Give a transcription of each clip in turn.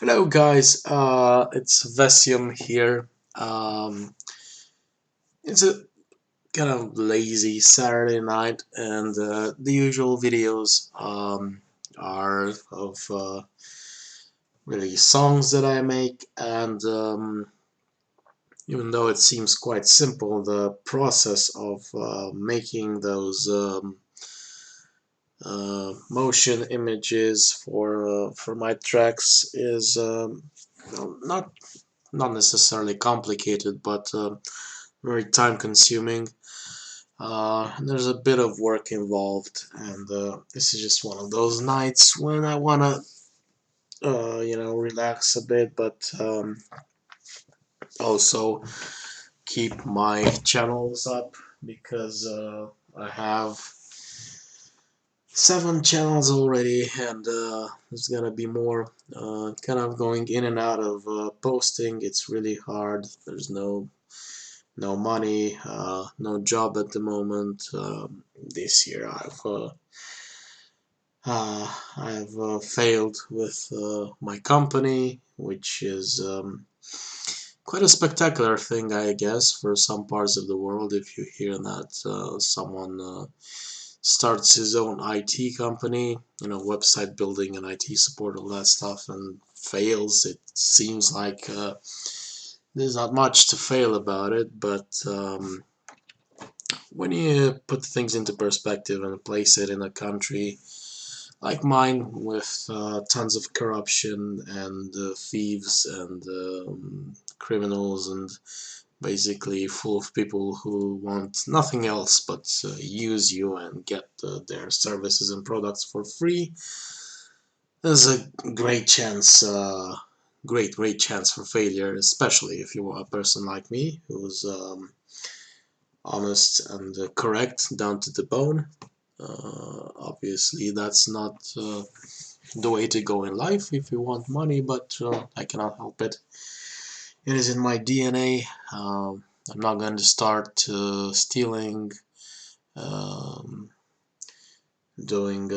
Hello guys, it's Vesium here. Um, it's a kind of lazy Saturday night, and the usual videos are of really songs that I make, and even though it seems quite simple, the process of making those motion images for my tracks is not not necessarily complicated, but very time consuming. There's a bit of work involved, and this is just one of those nights when I wanna, relax a bit, but also keep my channels up because I have 7 channels already, and there's gonna be more. Kind of going in and out of posting. It's really hard. There's no money, no job at the moment. This year I've failed with my company, which is quite a spectacular thing, I guess, for some parts of the world. If you hear that someone starts his own IT company, website building and IT support, all that stuff, and fails, it seems like there's not much to fail about it, but when you put things into perspective and place it in a country like mine with tons of corruption and thieves and criminals and basically full of people who want nothing else but use you and get their services and products for free, there's a great chance, great chance for failure, especially if you're a person like me who's honest and correct down to the bone. Obviously, that's not the way to go in life if you want money, but I cannot help it. It is in my DNA. I'm not going to start stealing, um, doing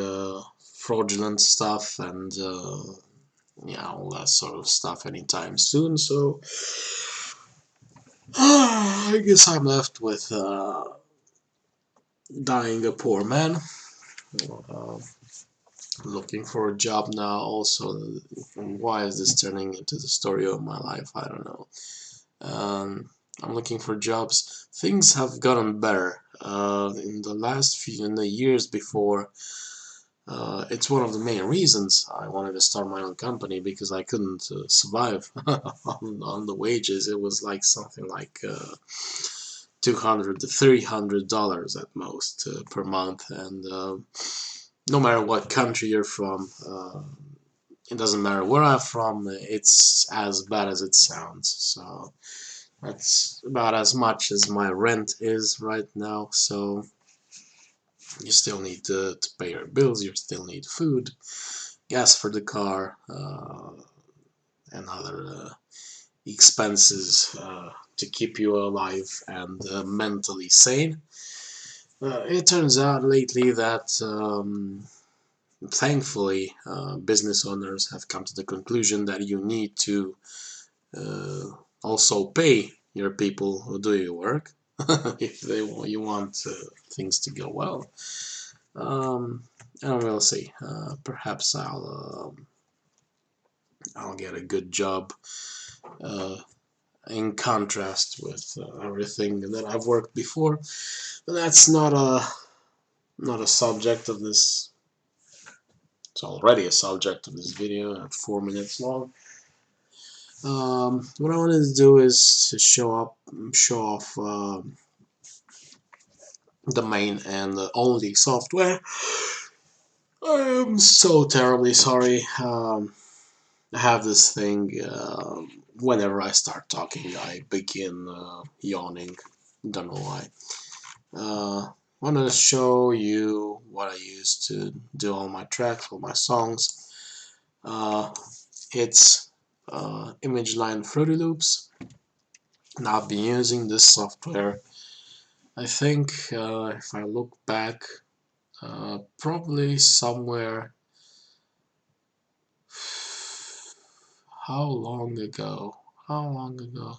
fraudulent stuff, and yeah, all that sort of stuff anytime soon. So I guess I'm left with dying a poor man. Uh, Looking for a job now also. Why is this turning into the story of my life? I don't know. I'm looking for jobs. Things have gotten better in the last few in the years before. It's one of the main reasons I wanted to start my own company, because I couldn't survive on the wages. It was like something like $200 to $300 at most per month, and no matter what country you're from, it doesn't matter where I'm from, it's as bad as it sounds. So that's about as much as my rent is right now. So you still need to pay your bills, you still need food, gas for the car, and other expenses to keep you alive and mentally sane. It turns out lately that thankfully, business owners have come to the conclusion that you need to uh, also pay your people who do your work if you want things to go well. And we'll see. Perhaps I'll get a good job uh, in contrast with everything that I've worked before. But that's not a subject of this. It's already a subject of this video at 4 minutes long. What I wanted to do is to show off the main and the only software. I am so terribly sorry. I have this thing. Whenever I start talking, I begin yawning. Don't know why. Want to show you what I use to do all my tracks, all my songs. Uh, it's ImageLine Fruity Loops. And I've been using this software, I think, if I look back, probably somewhere how long ago? How long ago?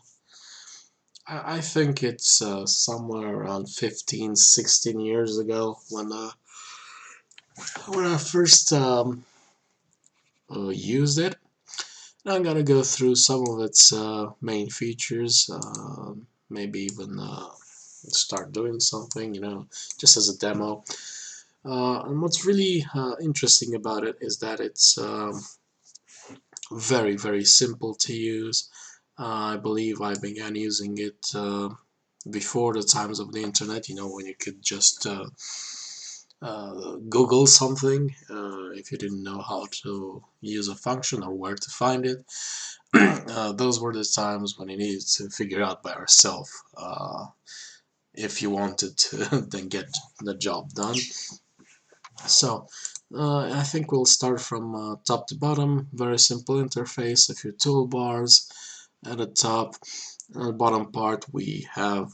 I think it's somewhere around 15, 16 years ago when I first used it. I'm gonna go through some of its main features, maybe even start doing something, just as a demo. And what's really interesting about it is that it's very, very simple to use. I believe I began using it before the times of the internet, when you could just Google something if you didn't know how to use a function or where to find it. Those were the times when you needed to figure out by yourself if you wanted to then get the job done. So I think we'll start from top to bottom. Very simple interface, a few toolbars. At the top and the bottom part we have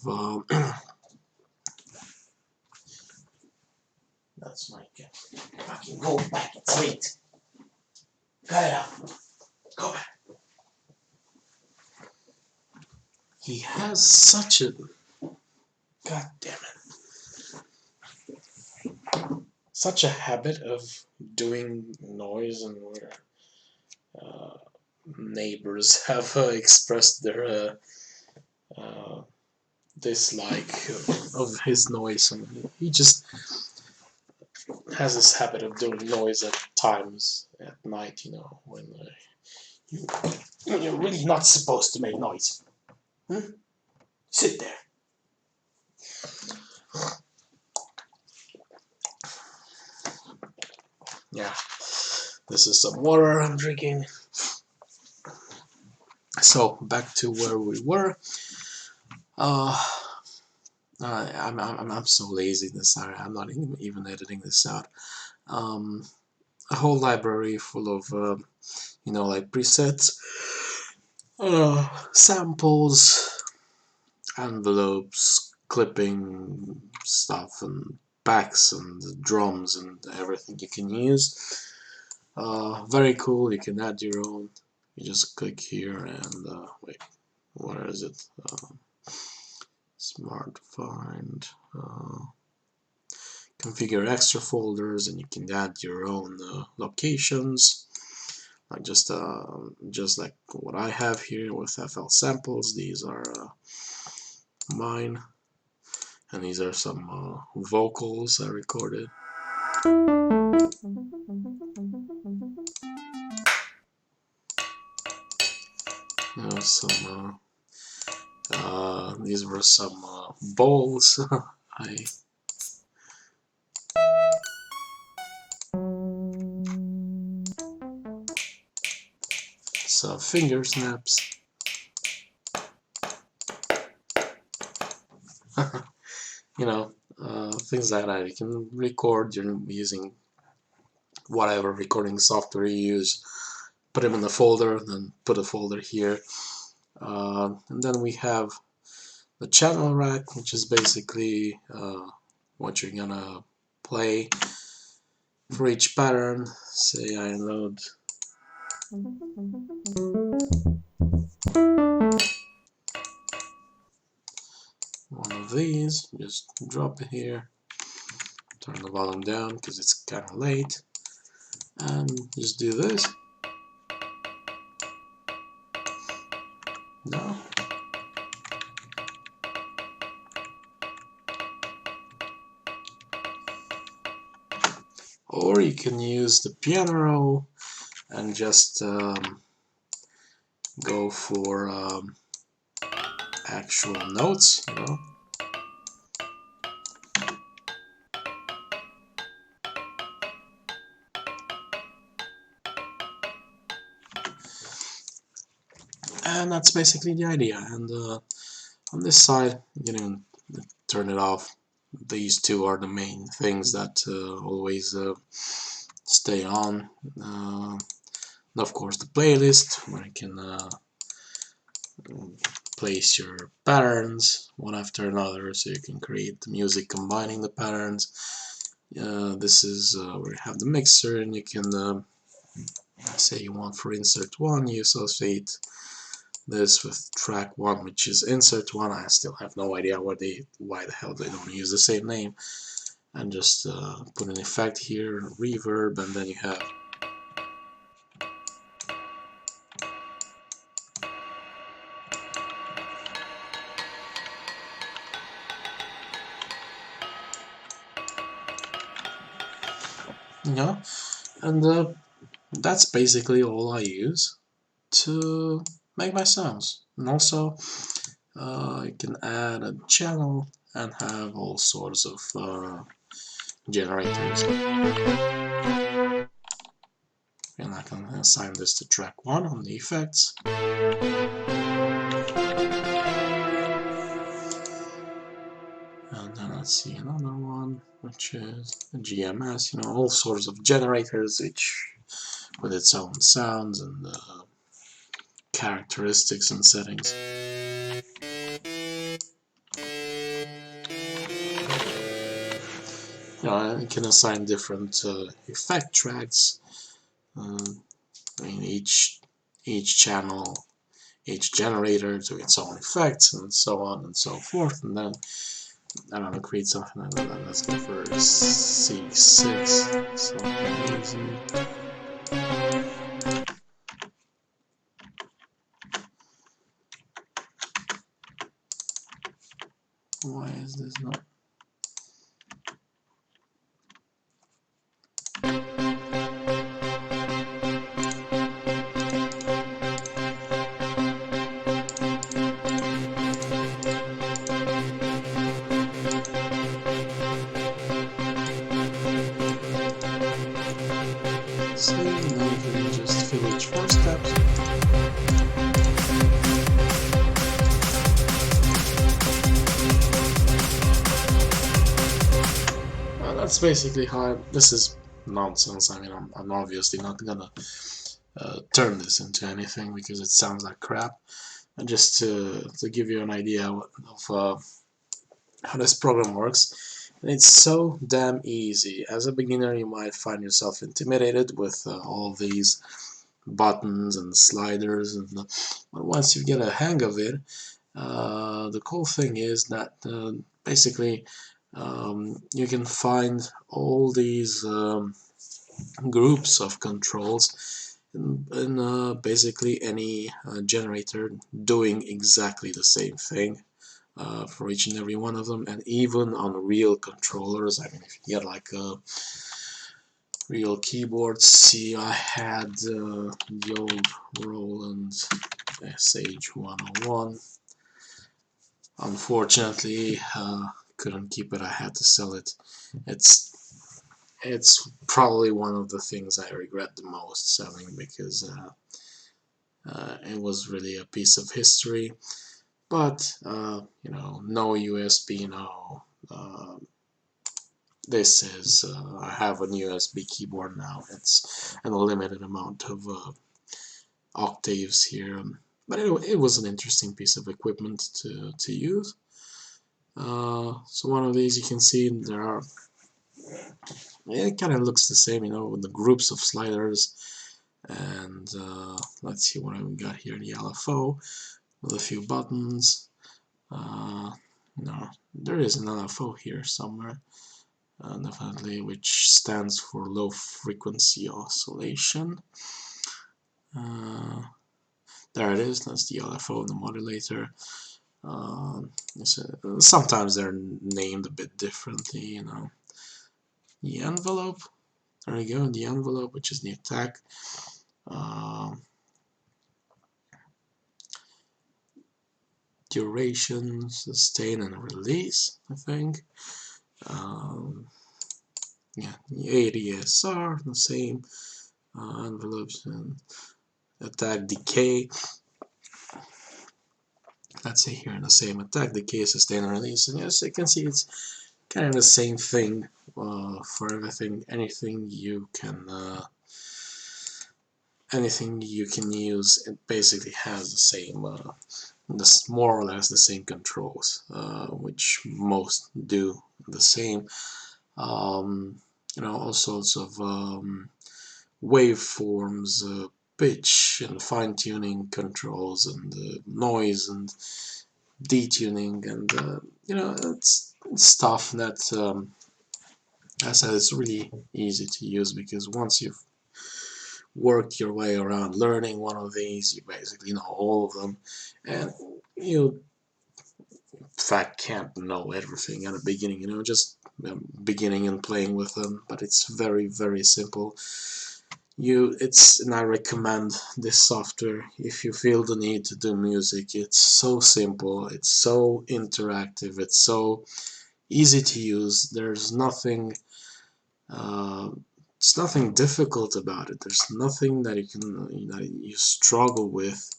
that's my cat. Fucking go back, it's late. Cut it out. Go back. He has such a god damn it. Such a habit of doing noise, and where neighbors have expressed their dislike of his noise, and he just has this habit of doing noise at times at night, when you're really not supposed to make noise. Sit there. Yeah, this is some water I'm drinking. So back to where we were. I'm so lazy this hour. I'm not even editing this out. A whole library full of like presets, samples, envelopes, clipping stuff, and packs and drums and everything you can use. Very cool. You can add your own. You just click here and wait, where is it? Smart find. Configure extra folders, and you can add your own locations. Like just like what I have here with FL samples. These are mine, and these are some vocals I recorded. These were some bowls. Some finger snaps. Things like that. You can record using whatever recording software you use. Put them in the folder, then put a folder here. And then we have the channel rack, which is basically what you're gonna play for each pattern. Say I load one of these, just drop it here, turn the volume down because it's kind of late, and just do this. No. Or you can use the piano roll and just go for actual notes, And that's basically the idea. And on this side, turn it off. These two are the main things that always stay on. And of course the playlist, where you can place your patterns one after another, so you can create the music combining the patterns. This is where you have the mixer, and you can say you want for insert 1, you associate this with track 1, which is insert 1. I still have no idea why the hell they don't use the same name. And just put an effect here, reverb, and then you have and that's basically all I use to make my sounds. And also you can add a channel and have all sorts of generators. And I can assign this to track 1 on the effects. And then let's see another one, which is a GMS, all sorts of generators, each with its own sounds and characteristics and settings. You can assign different effect tracks. Each channel, each generator to its own effects, and so on and so forth. And then I don't know, create something like that. Let's go for C6, something easy. Why is this not? So now you can just fill each 4 steps. That's basically how this is nonsense. I mean, I'm obviously not gonna turn this into anything because it sounds like crap. And just to give you an idea of how this program works, and it's so damn easy. As a beginner, you might find yourself intimidated with all of these buttons and sliders, and but once you get a hang of it, the cool thing is that basically you can find all these groups of controls in basically any generator doing exactly the same thing for each and every one of them, and even on real controllers. I mean, if you get like a real keyboard, see, I had the old Roland SH101. Unfortunately, couldn't keep it. I had to sell it. It's probably one of the things I regret the most selling, because it was really a piece of history. But no USB, no. This is I have an USB keyboard now. It's an unlimited amount of octaves here. But anyway, it was an interesting piece of equipment to use. So one of these, you can see there are, it kind of looks the same, with the groups of sliders. And let's see what I've got here, the LFO with a few buttons. No, there is an LFO here somewhere, definitely, which stands for low frequency oscillation. There it is, that's the LFO, the modulator. Sometimes they're named a bit differently, The envelope, there we go, the envelope, which is the attack. Duration, sustain, and release, I think. Yeah, the ADSR, the same. Envelopes and attack, decay. Let's say here, the same attack, decay, sustain, and release. And yes, you can see it's kind of the same thing for everything. Anything you can use, it basically has the same, more or less the same controls, which most do the same. All sorts of waveforms, pitch and fine-tuning controls, and noise and detuning, and it's stuff that I said it's really easy to use, because once you've worked your way around learning one of these, you basically know all of them, and you in fact can't know everything at the beginning, just beginning and playing with them, but it's very, very simple. And I recommend this software if you feel the need to do music. It's so simple, it's so interactive, it's so easy to use. There's nothing it's nothing difficult about it. There's nothing that you struggle with,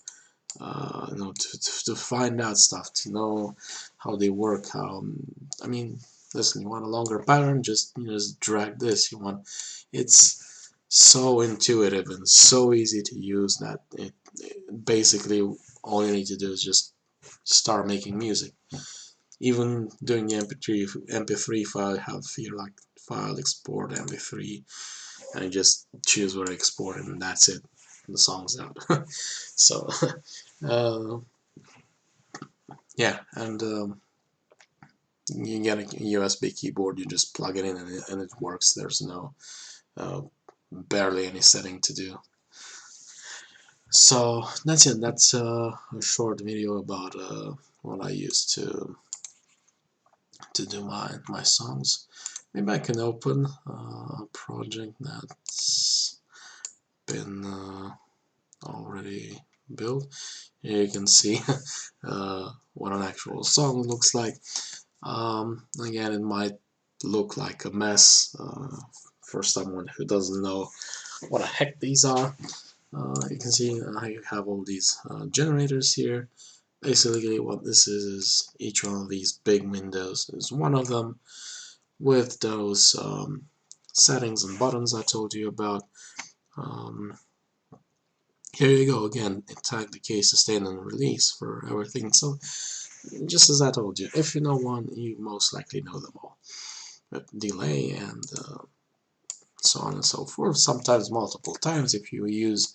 to find out stuff, to know how they work. I mean, listen, you want a longer pattern, just drag this. It's so intuitive and so easy to use that basically all you need to do is just start making music. Even doing the MP3 file, have here like file export MP3, and you just choose where to export it, and that's it. The song's out. So yeah, and you get a USB keyboard, you just plug it in, and it works. There's no barely any setting to do. So that's it. That's a short video about what I use to do my songs. Maybe I can open a project that's been already built. Here you can see what an actual song looks like. Again, it might look like a mess for someone who doesn't know what the heck these are. You can see I have all these generators here. Basically what this is each one of these big windows is one of them, with those settings and buttons I told you about. Here you go again, it tagged the key, sustain and release for everything. So just as I told you, if you know one, you most likely know them all. But delay and so on and so forth, sometimes multiple times if you use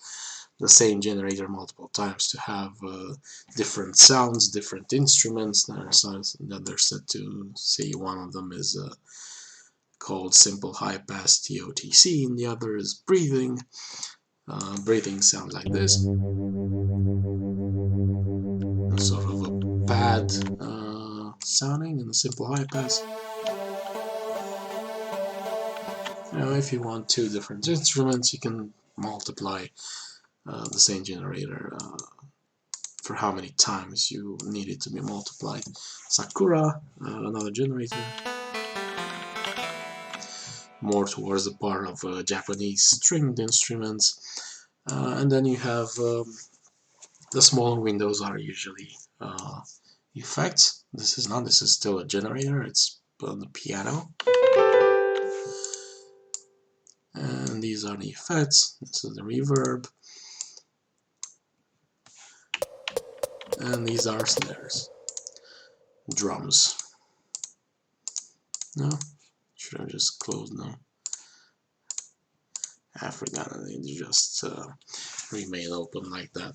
the same generator multiple times to have different sounds, different instruments that they're set to. Say one of them is called simple high pass TOTC, and the other is breathing. Breathing sounds like this, sort of a pad sounding in the simple high pass. Now, if you want two different instruments, you can multiply the same generator for how many times you need it to be multiplied. Sakura, another generator, more towards the part of Japanese stringed instruments. And then you have the smaller windows are usually effects. This is still a generator, it's on the piano. And these are the effects. This is the reverb. And these are snares. Drums. No? Should I just close now? I forgot that they just remain open like that.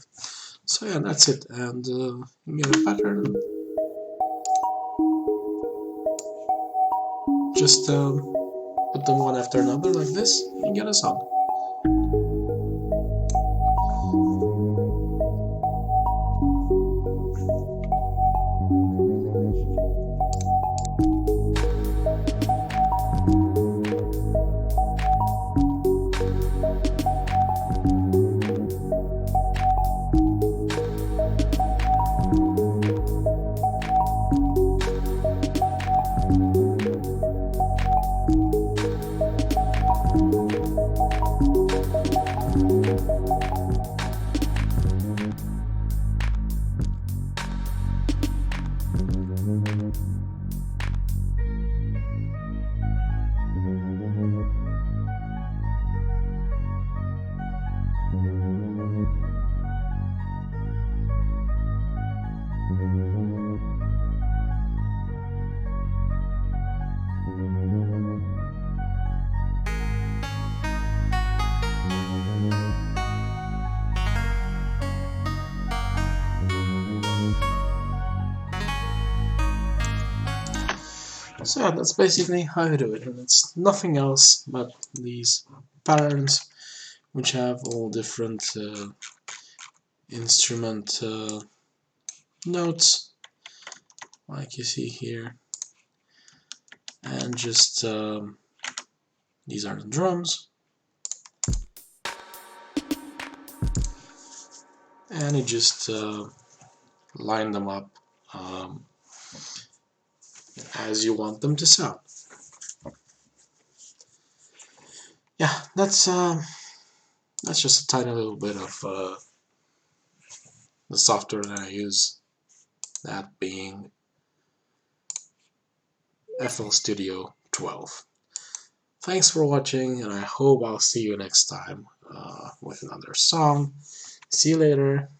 So yeah, that's it. And you get a pattern. Just put them one after another like this, and you get a song. So yeah, that's basically how you do it, and it's nothing else but these patterns which have all different instrument notes like you see here, and just these are the drums, and you just line them up as you want them to sound. Yeah, that's just a tiny little bit of the software that I use, that being FL Studio 12. Thanks for watching, and I hope I'll see you next time with another song. See you later.